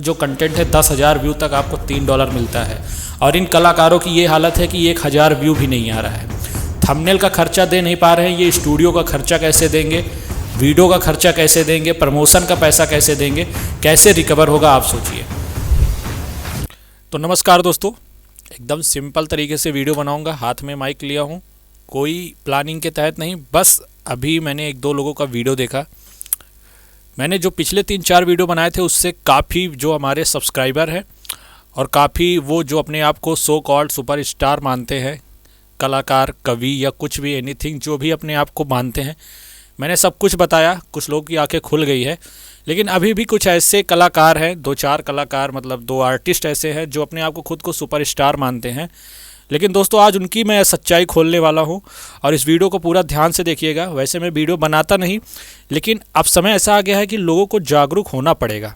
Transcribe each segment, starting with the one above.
जो कंटेंट है 10,000 व्यू तक आपको $3 मिलता है। और इन कलाकारों की ये हालत है कि 1,000 व्यू भी नहीं आ रहा है। थंबनेल का खर्चा दे नहीं पा रहे हैं, ये स्टूडियो का खर्चा कैसे देंगे, वीडियो का खर्चा कैसे देंगे, प्रमोशन का पैसा कैसे देंगे, कैसे रिकवर होगा आप सोचिए। तो नमस्कार दोस्तों, एकदम सिंपल तरीके से वीडियो बनाऊंगा। हाथ में माइक लिया हूं, कोई प्लानिंग के तहत नहीं, बस अभी मैंने 1-2 लोगों का वीडियो देखा। मैंने जो पिछले 3-4 वीडियो बनाए थे उससे काफ़ी जो हमारे सब्सक्राइबर हैं और काफ़ी वो जो अपने आप को सो कॉल्ड सुपर स्टार मानते हैं, कलाकार, कवि या कुछ भी एनीथिंग जो भी अपने आप को मानते हैं, मैंने सब कुछ बताया। कुछ लोगों की आंखें खुल गई है, लेकिन अभी भी कुछ ऐसे कलाकार हैं, 2-4 कलाकार मतलब 2 आर्टिस्ट ऐसे हैं जो अपने आप को खुद को सुपर स्टार मानते हैं। लेकिन दोस्तों आज उनकी मैं सच्चाई खोलने वाला हूं और इस वीडियो को पूरा ध्यान से देखिएगा। वैसे मैं वीडियो बनाता नहीं, लेकिन अब समय ऐसा आ गया है कि लोगों को जागरूक होना पड़ेगा,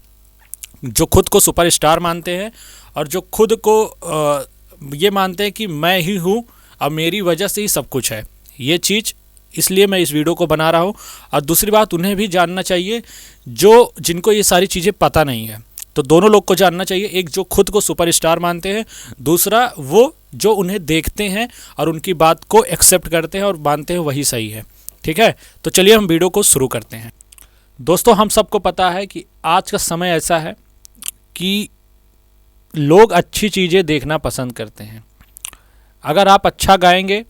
जो खुद को सुपर स्टार मानते हैं और जो खुद को ये मानते हैं कि मैं ही हूँ और मेरी वजह से ही सब कुछ है। ये चीज़ इसलिए मैं इस वीडियो को बना रहा हूँ। और दूसरी बात, उन्हें भी जानना चाहिए जो जिनको ये सारी चीज़ें पता नहीं है। तो दोनों लोग को जानना चाहिए, एक जो खुद को सुपर स्टार मानते हैं, दूसरा वो जो उन्हें देखते हैं और उनकी बात को एक्सेप्ट करते हैं और मानते हैं वही सही है। ठीक है, तो चलिए हम वीडियो को शुरू करते हैं। दोस्तों हम सबको पता है कि आज का समय ऐसा है कि लोग अच्छी चीज़ें देखना पसंद करते हैं। अगर आप अच्छा गाएंगे,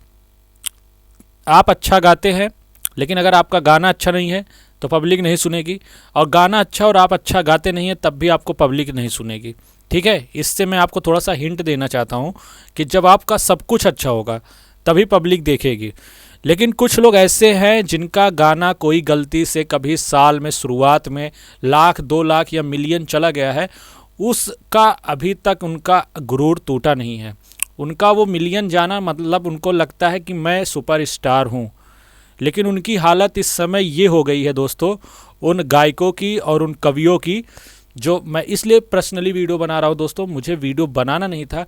आप अच्छा गाते हैं, लेकिन अगर आपका गाना अच्छा नहीं है तो पब्लिक नहीं सुनेगी, और गाना अच्छा और आप अच्छा गाते नहीं हैं तब भी आपको पब्लिक नहीं सुनेगी। ठीक है, इससे मैं आपको थोड़ा सा हिंट देना चाहता हूँ कि जब आपका सब कुछ अच्छा होगा तभी पब्लिक देखेगी। लेकिन कुछ लोग ऐसे हैं जिनका गाना कोई गलती से कभी साल में शुरुआत में 1,00,000, 2,00,000 या मिलियन चला गया है, उसका अभी तक उनका गुरूर टूटा नहीं है। उनका वो मिलियन जाना मतलब उनको लगता है कि मैं सुपर स्टार हूँ। लेकिन उनकी हालत इस समय ये हो गई है दोस्तों, उन गायकों की और उन कवियों की, जो मैं इसलिए पर्सनली वीडियो बना रहा हूँ दोस्तों, मुझे वीडियो बनाना नहीं था,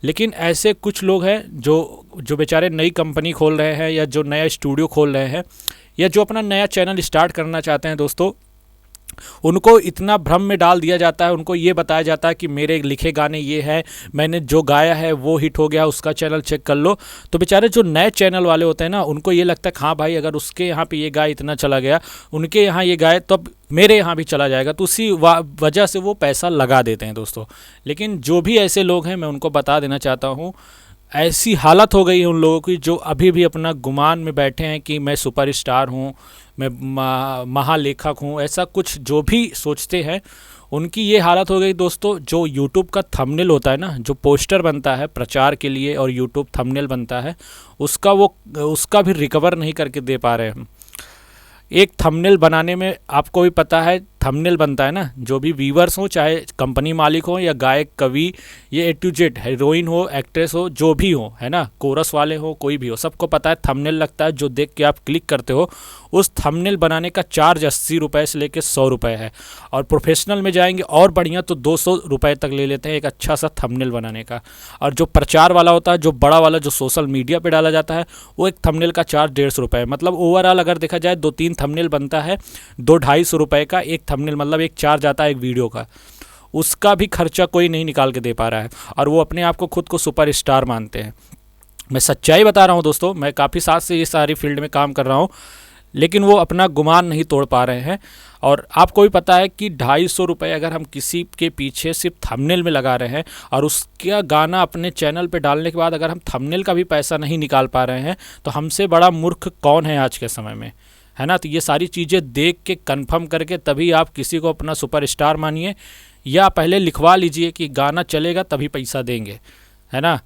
लेकिन ऐसे कुछ लोग हैं जो बेचारे नई कंपनी खोल रहे हैं या जो नया स्टूडियो खोल रहे हैं या जो अपना नया चैनल स्टार्ट करना चाहते हैं दोस्तों, उनको इतना भ्रम में डाल दिया जाता है। उनको ये बताया जाता है कि मेरे लिखे गाने ये हैं, मैंने जो गाया है वो हिट हो गया, उसका चैनल चेक कर लो। तो बेचारे जो नए चैनल वाले होते हैं ना, उनको ये लगता है कि हाँ भाई, अगर उसके यहाँ पे ये गाय इतना चला गया, उनके यहाँ ये गाय, तो अब मेरे यहाँ भी चला जाएगा। तो उसी वजह से वो पैसा लगा देते हैं दोस्तों। लेकिन जो भी ऐसे लोग हैं, मैं उनको बता देना चाहता हूँ, ऐसी हालत हो गई है उन लोगों की जो अभी भी अपना गुमान में बैठे हैं कि मैं सुपर स्टार हूँ, मैं महालेखक हूँ, ऐसा कुछ जो भी सोचते हैं, उनकी ये हालत हो गई दोस्तों। जो यूट्यूब का थंबनेल होता है ना, जो पोस्टर बनता है प्रचार के लिए और यूट्यूब थंबनेल बनता है, उसका भी रिकवर नहीं करके दे पा रहे हैं हम। एक थंबनेल बनाने में आपको भी पता है, थंबनेल बनता है ना, जो भी व्यूअर्स हो, चाहे कंपनी मालिक हो या गायक, कवि, ये A to Z, हीरोइन हो, एक्ट्रेस हो, जो भी हो, है ना, कोरस वाले हो, कोई भी हो, सबको पता है थंबनेल लगता है। जो देख के आप क्लिक करते हो, उस थंबनेल बनाने का चार्ज 80 रुपये से लेकर 100 रुपये है। और प्रोफेशनल में जाएंगे और बढ़िया तो 200 रुपये तक ले लेते हैं एक अच्छा सा थंबनेल बनाने का। और जो प्रचार वाला होता है, जो बड़ा वाला, जो सोशल मीडिया पे डाला जाता है, वो एक थंबनेल का चार्ज 150 रुपये है। मतलब ओवरऑल अगर देखा जाए 2-3 थंबनेल बनता है 200-250 रुपये का एक थंबनेल, मतलब एक चार्ज आता है एक वीडियो का। उसका भी खर्चा कोई नहीं निकाल के दे पा रहा है और वो अपने आप को खुद को सुपर स्टार मानते हैं। मैं सच्चाई बता रहा हूँ दोस्तों, मैं काफ़ी साल से ये सारी फील्ड में काम कर रहा हूँ, लेकिन वो अपना गुमान नहीं तोड़ पा रहे हैं। और आपको भी पता है कि 250 रुपये अगर हम किसी के पीछे सिर्फ थंबनेल में लगा रहे हैं और उसका गाना अपने चैनल पे डालने के बाद अगर हम थंबनेल का भी पैसा नहीं निकाल पा रहे हैं, तो हमसे बड़ा मूर्ख कौन है आज के समय में, है ना। तो ये सारी चीज़ें देख के कंफर्म करके तभी आप किसी को अपना सुपर स्टार मानिए, या पहले लिखवा लीजिए कि गाना चलेगा तभी पैसा देंगे, है ना।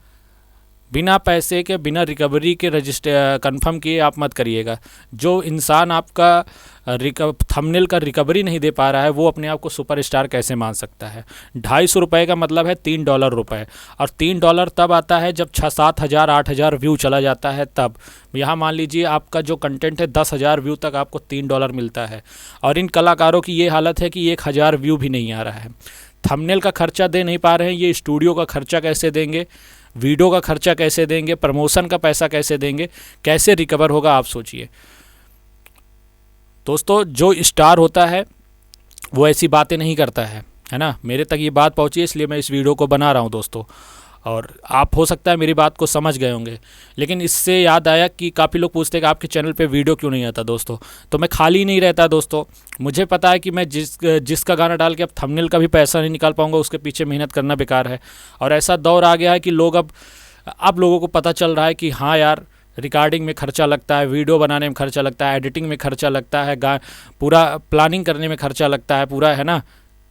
बिना पैसे के, बिना रिकवरी के रजिस्टर कंफर्म किए आप मत करिएगा। जो इंसान आपका थंबनेल का रिकवरी नहीं दे पा रहा है, वो अपने आप को सुपरस्टार कैसे मान सकता है। 250 रुपये का मतलब है $3 रुपये, और $3 तब आता है जब 6-7 हज़ार 8 हज़ार व्यू चला जाता है। तब यहाँ मान लीजिए आपका जो कंटेंट है 10,000 व्यू तक आपको $3 मिलता है, और इन कलाकारों की ये हालत है कि 1,000 व्यू भी नहीं आ रहा है। थंबनेल का खर्चा दे नहीं पा रहे हैं, ये स्टूडियो का खर्चा कैसे देंगे, वीडियो का खर्चा कैसे देंगे, प्रमोशन का पैसा कैसे देंगे, कैसे रिकवर होगा आप सोचिए। दोस्तों जो स्टार होता है वो ऐसी बातें नहीं करता है, है ना। मेरे तक ये बात पहुंची है इसलिए मैं इस वीडियो को बना रहा हूं दोस्तों, और आप हो सकता है मेरी बात को समझ गए होंगे। लेकिन इससे याद आया कि काफ़ी लोग पूछते हैं कि आपके चैनल पे वीडियो क्यों नहीं आता दोस्तों। तो मैं खाली नहीं रहता दोस्तों, मुझे पता है कि मैं जिसका गाना डाल के अब थंबनेल का भी पैसा नहीं निकाल पाऊंगा, उसके पीछे मेहनत करना बेकार है। और ऐसा दौर आ गया है कि लोग अब लोगों को पता चल रहा है कि हाँ यार, रिकॉर्डिंग में खर्चा लगता है, वीडियो बनाने में खर्चा लगता है, एडिटिंग में खर्चा लगता है, पूरा प्लानिंग करने में खर्चा लगता है पूरा, है ना।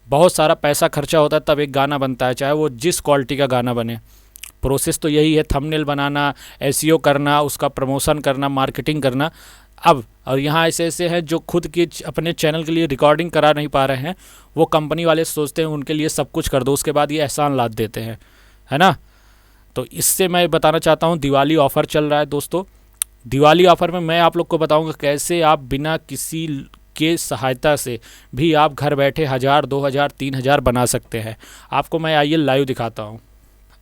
बहुत सारा पैसा खर्चा होता है तब एक गाना बनता है, चाहे वो जिस क्वालिटी का गाना बने। प्रोसेस तो यही है, थंबनेल बनाना, एसईओ करना, उसका प्रमोशन करना, मार्केटिंग करना। अब और यहाँ ऐसे ऐसे हैं जो खुद की अपने चैनल के लिए रिकॉर्डिंग करा नहीं पा रहे हैं, वो कंपनी वाले सोचते हैं उनके लिए सब कुछ कर दो, उसके बाद ये एहसान लाद देते हैं, है ना। तो इससे मैं बताना चाहता हूँ, दिवाली ऑफ़र चल रहा है दोस्तों। दिवाली ऑफ़र में मैं आप लोग को बताऊँगा कैसे आप बिना किसी के सहायता से भी आप घर बैठे 1000, 2000, 3000 बना सकते हैं। आपको मैं आइए लाइव दिखाता हूँ।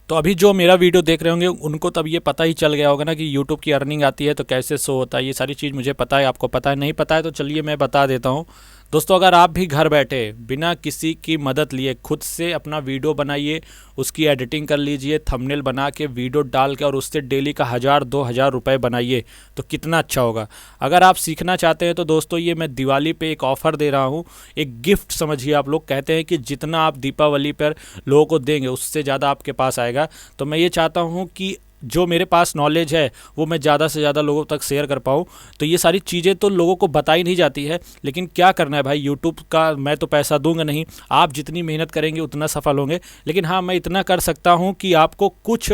तो अभी जो मेरा वीडियो देख रहे होंगे उनको तब ये पता ही चल गया होगा ना कि यूट्यूब की अर्निंग आती है तो कैसे शो होता है। ये सारी चीज़ मुझे पता है, आपको पता है, नहीं पता है तो चलिए मैं बता देता हूँ दोस्तों। अगर आप भी घर बैठे बिना किसी की मदद लिए खुद से अपना वीडियो बनाइए, उसकी एडिटिंग कर लीजिए, थंबनेल बना के वीडियो डाल के और उससे डेली का 1000, 2000 रुपये बनाइए तो कितना अच्छा होगा। अगर आप सीखना चाहते हैं तो दोस्तों ये मैं दिवाली पे एक ऑफ़र दे रहा हूँ, एक गिफ्ट समझिए। आप लोग कहते हैं कि जितना आप दीपावली पर लोगों को देंगे उससे ज़्यादा आपके पास आएगा। तो मैं ये चाहता हूँ कि जो मेरे पास नॉलेज है वो मैं ज़्यादा से ज़्यादा लोगों तक शेयर कर पाऊँ। तो ये सारी चीज़ें तो लोगों को बताई नहीं जाती है, लेकिन क्या करना है भाई, यूट्यूब का मैं तो पैसा दूंगा नहीं, आप जितनी मेहनत करेंगे उतना सफल होंगे। लेकिन हाँ, मैं इतना कर सकता हूँ कि आपको कुछ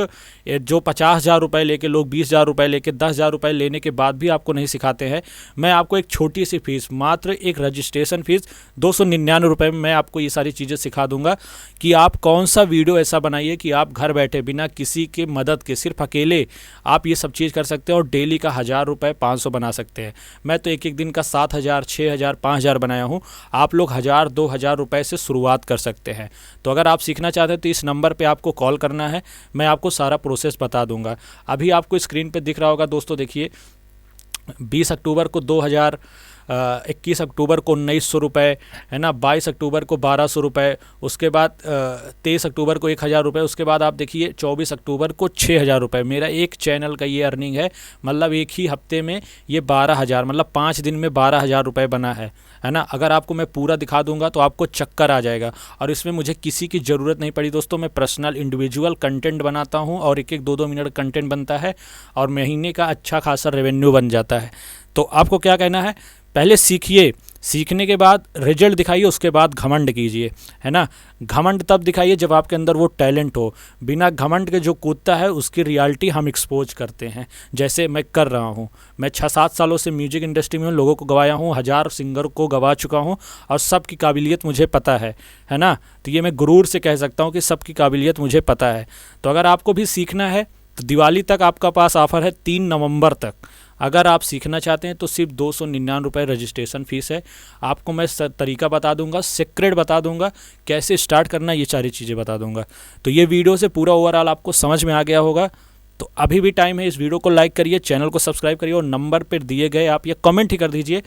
जो 50,000 रुपये लेके लोग 20,000 रुपये लेके 10,000 रुपये लेने के बाद भी आपको नहीं सिखाते हैं, मैं आपको एक छोटी सी फीस, मात्र एक रजिस्ट्रेशन फ़ीस 299 रुपये में मैं आपको ये सारी चीज़ें सिखा दूंगा कि आप कौन सा वीडियो ऐसा बनाइए कि आप घर बैठे बिना किसी के मदद के, सिर्फ अकेले आप ये सब चीज़ कर सकते हैं और डेली का 1000 रुपये 500 बना सकते हैं। मैं तो एक एक दिन का 7000, 6000, 5000 बनाया हूँ। आप लोग 1000, 2000 रुपये से शुरुआत कर सकते हैं। तो अगर आप सीखना चाहते हैं तो इस नंबर पे आपको कॉल करना है, मैं आपको सारा प्रोसेस बता दूंगा। अभी आपको स्क्रीन पे दिख रहा होगा दोस्तों, देखिए 20 अक्टूबर को 2000, 21 अक्टूबर को 1900 रुपये, है ना, 22 अक्टूबर को 1200 रुपये, उसके बाद 23 अक्टूबर को 1000 रुपये, उसके बाद आप देखिए 24 अक्टूबर को 6000 रुपये। मेरा एक चैनल का ये अर्निंग है, मतलब एक ही हफ्ते में ये 12,000, मतलब 5 दिन में 12,000 रुपये बना है ना। अगर आपको मैं पूरा दिखा दूंगा तो आपको चक्कर आ जाएगा, और इसमें मुझे किसी की ज़रूरत नहीं पड़ी दोस्तों। मैं पर्सनल इंडिविजुअल कंटेंट बनाता हूँ और एक 2-2 मिनट कंटेंट बनता है और महीने का अच्छा खासा रेवेन्यू बन जाता है। तो आपको क्या कहना है, पहले सीखिए, सीखने के बाद रिजल्ट दिखाइए, उसके बाद घमंड कीजिए, है ना। घमंड तब दिखाइए जब आपके अंदर वो टैलेंट हो। बिना घमंड के जो कूदता है उसकी रियलिटी हम एक्सपोज करते हैं, जैसे मैं कर रहा हूँ। मैं 6-7 सालों से म्यूजिक इंडस्ट्री में लोगों को गवाया हूँ, 1000 सिंगर को गवा चुका हूँ और सबकी काबिलियत मुझे पता है ना। तो ये मैं गुरूर से कह सकता हूँ कि सबकी काबिलियत मुझे पता है। तो अगर आपको भी सीखना है तो दिवाली तक आपका पास ऑफ़र है, 3 नवंबर तक। अगर आप सीखना चाहते हैं तो सिर्फ 299 रुपये रजिस्ट्रेशन फ़ीस है। आपको मैं तरीका बता दूंगा, सीक्रेट बता दूंगा, कैसे स्टार्ट करना, ये सारी चीज़ें बता दूंगा। तो ये वीडियो से पूरा ओवरऑल आपको समझ में आ गया होगा। तो अभी भी टाइम है, इस वीडियो को लाइक करिए, चैनल को सब्सक्राइब करिए और नंबर पर दिए गए आप ये कमेंट ही कर दीजिए,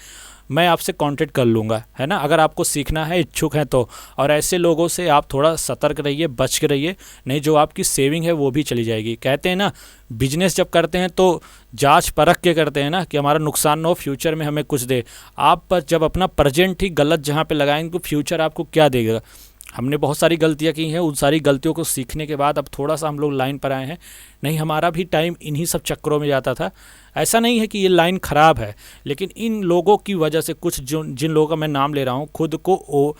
मैं आपसे कांटेक्ट कर लूँगा, है ना। अगर आपको सीखना है, इच्छुक हैं तो। और ऐसे लोगों से आप थोड़ा सतर्क रहिए, बच के रहिए, नहीं जो आपकी सेविंग है वो भी चली जाएगी। कहते हैं ना, बिजनेस जब करते हैं तो जांच परख के करते हैं ना, कि हमारा नुकसान ना हो, फ्यूचर में हमें कुछ दे। आप पर जब अपना प्रेजेंट ही गलत जहाँ पे लगाएंगे तो फ्यूचर आपको क्या देगा। हमने बहुत सारी गलतियां की हैं, उन सारी गलतियों को सीखने के बाद अब थोड़ा सा हम लोग लाइन पर आए हैं। नहीं, हमारा भी टाइम इन्हीं सब चक्करों में जाता था। ऐसा नहीं है कि ये लाइन ख़राब है, लेकिन इन लोगों की वजह से, कुछ जो जिन लोगों का मैं नाम ले रहा हूँ, खुद को वो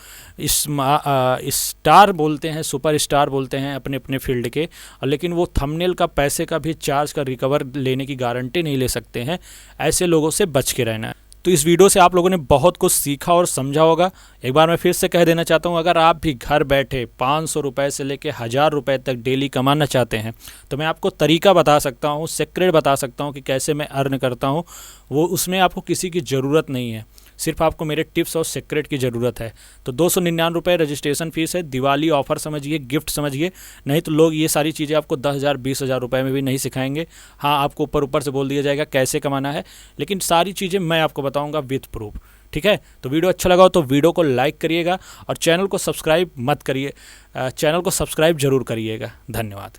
स्टार बोलते हैं, सुपर स्टार बोलते हैं अपने अपने फील्ड के, और लेकिन वो थंबनेल का पैसे का भी चार्ज का रिकवर लेने की गारंटी नहीं ले सकते हैं। ऐसे लोगों से बच के रहना है। तो इस वीडियो से आप लोगों ने बहुत कुछ सीखा और समझा होगा। एक बार मैं फिर से कह देना चाहता हूँ, अगर आप भी घर बैठे 500 रुपये से लेके 1000 रुपये तक डेली कमाना चाहते हैं तो मैं आपको तरीका बता सकता हूँ, सीक्रेट बता सकता हूँ कि कैसे मैं अर्न करता हूँ। वो उसमें आपको किसी की ज़रूरत नहीं है, सिर्फ आपको मेरे टिप्स और सीक्रेट की ज़रूरत है। तो 299 रुपये रजिस्ट्रेशन फ़ीस है, दिवाली ऑफ़र समझिए, गिफ्ट समझिए। नहीं तो लोग ये सारी चीज़ें आपको 10,000, 20,000 रुपये में भी नहीं सिखाएंगे। हाँ, आपको ऊपर ऊपर से बोल दिया जाएगा कैसे कमाना है, लेकिन सारी चीज़ें मैं आपको बताऊंगा विथ प्रूफ। ठीक है, तो वीडियो अच्छा लगा हो तो वीडियो को लाइक करिएगा और चैनल को सब्सक्राइब मत करिए, चैनल को सब्सक्राइब जरूर करिएगा। धन्यवाद।